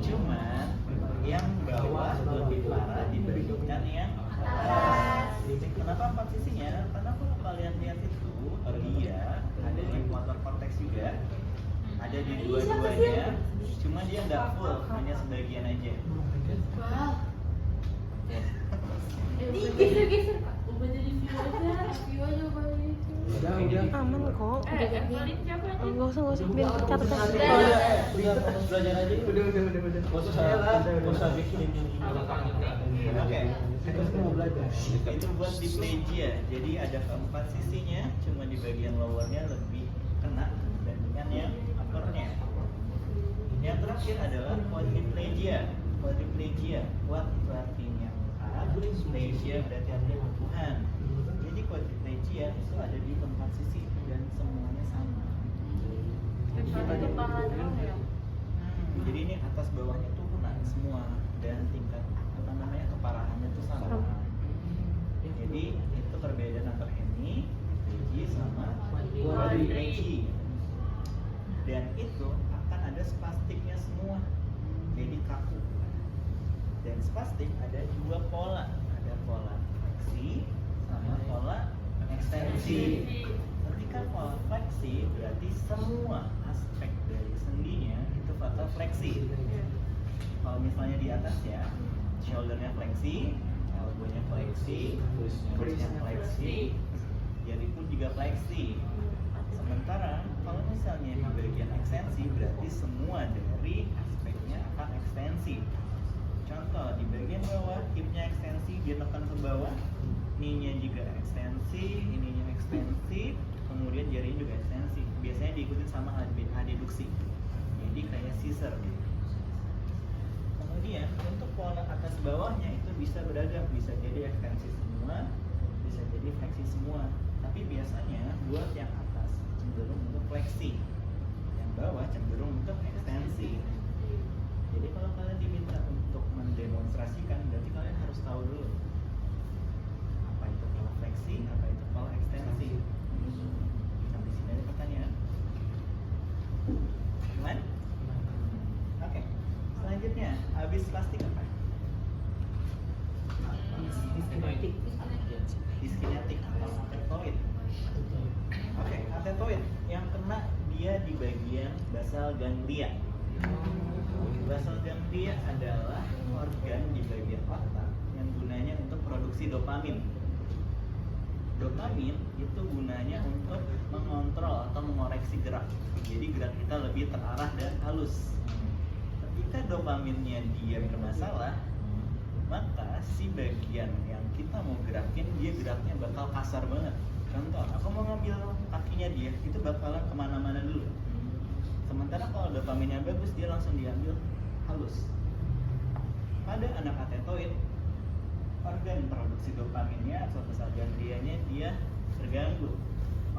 Cuman yang bawah lebih parah dibandingkan yang atas. Kenapa 4 sisinya? Karena kalau kalian lihat itu dia ada di motor cortex juga, ada di dua-duanya, cuma dia nggak full, hanya sebagian aja. Wow. Geser Pak. Ubah jadi view aja. View aja ubah itu. Udah Aman kok. Paling siapa aja? Enggak usah biar catat. belajar aja. Udah. Nggak usah saya lah. Nggak usah bikin. Oke. Terus mau belajar. Itu buat diplegia, jadi ada keempat sisinya, cuma di bagian lowernya lebih kena dibandingkan yang uppernya. Yang terakhir adalah quadriplegia. Quadriplegia, quad artinya 4, plegia berarti artinya kebutuhan. Jadi quadriplegia itu ada di keempat sisi dan semuanya sama. Itu paha doang ya. Jadi ini atas bawahnya tuh kena semua dan tingkat apa namanya keparahannya tuh sama. Jadi itu perbedaan antara hemiplegia sama quadriplegia. Dan itu akan ada spastiknya semua. Jadi kaku. Dan spastik ada dua pola, ada pola fleksi sama pola ekstensi. Ketika pola fleksi berarti semua aspek dari sendinya itu faktor fleksi. Kalau misalnya di atas ya, shouldernya fleksi, elbownya fleksi, wristnya fleksi, jari pun juga fleksi. Sementara kalau misalnya di bagian ekstensi berarti semua dari aspeknya akan ekstensi. Contoh di bagian bawah hipnya ekstensi, dia tekan ke bawah, ininya juga ekstensi, ininya ekstensi, kemudian jarinya juga ekstensi. Biasanya diikuti sama adduksi. Jadi kayak scissor gitu. Kemudian untuk pola atas bawahnya itu bisa beragam, bisa jadi ekstensi semua, bisa jadi fleksi semua. Tapi biasanya buat yang atas cenderung untuk fleksi, yang bawah cenderung untuk ekstensi. Jadi kalau kalian diminta untuk mendemonstrasikan, berarti kalian harus tahu dulu apa itu pola fleksi, apa itu pola ekstensi. Sampai sini ada pertanyaan? Aman? Oke. Selanjutnya, habis plastik apa? Diskinetik atau athetoid. Oke, athetoid yang kena dia di bagian basal ganglia. Basal ganglia adalah organ di bagian otak yang gunanya untuk produksi dopamin. Dopamin itu gunanya untuk mengontrol atau mengoreksi gerak. Jadi gerak kita lebih terarah dan halus. Ketika dopaminnya dia bermasalah, maka si bagian yang kita mau gerakin dia geraknya bakal kasar banget. Contoh, aku mau ngambil kakinya dia, itu bakalan kemana-mana dulu. Sementara kalau dopaminnya bagus, dia langsung diambil halus. Pada anak athetoid, organ produksi dopaminnya atau basal ganglianya dia terganggu.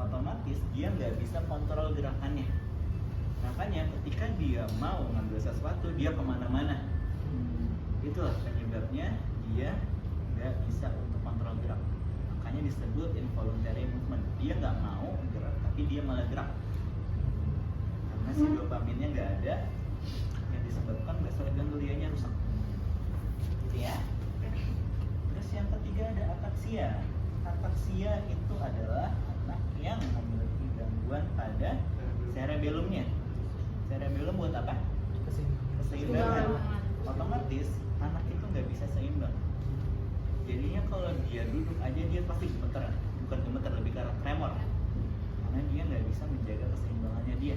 Otomatis dia nggak bisa kontrol gerakannya. Makanya ketika dia mau ngambil sesuatu, dia kemana-mana. Itulah penyebabnya dia nggak bisa untuk kontrol gerak. Makanya disebut involuntary movement. Dia nggak mau gerak, tapi dia malah gerak. Karena si dopaminnya nggak ada, yang disebabkan basal ganglianya rusak. Gitu ya. Terus yang ketiga ada ataksia. Ataksia itu adalah anak yang memiliki gangguan pada cerebellumnya. Cerebellum buat apa? Keseimbangan. Otomatis anak itu nggak bisa seimbang. Jadinya kalau dia duduk aja dia pasti gemeteran. Bukan gemeter, lebih ke arah tremor. Karena dia nggak bisa menjaga keseimbangannya dia.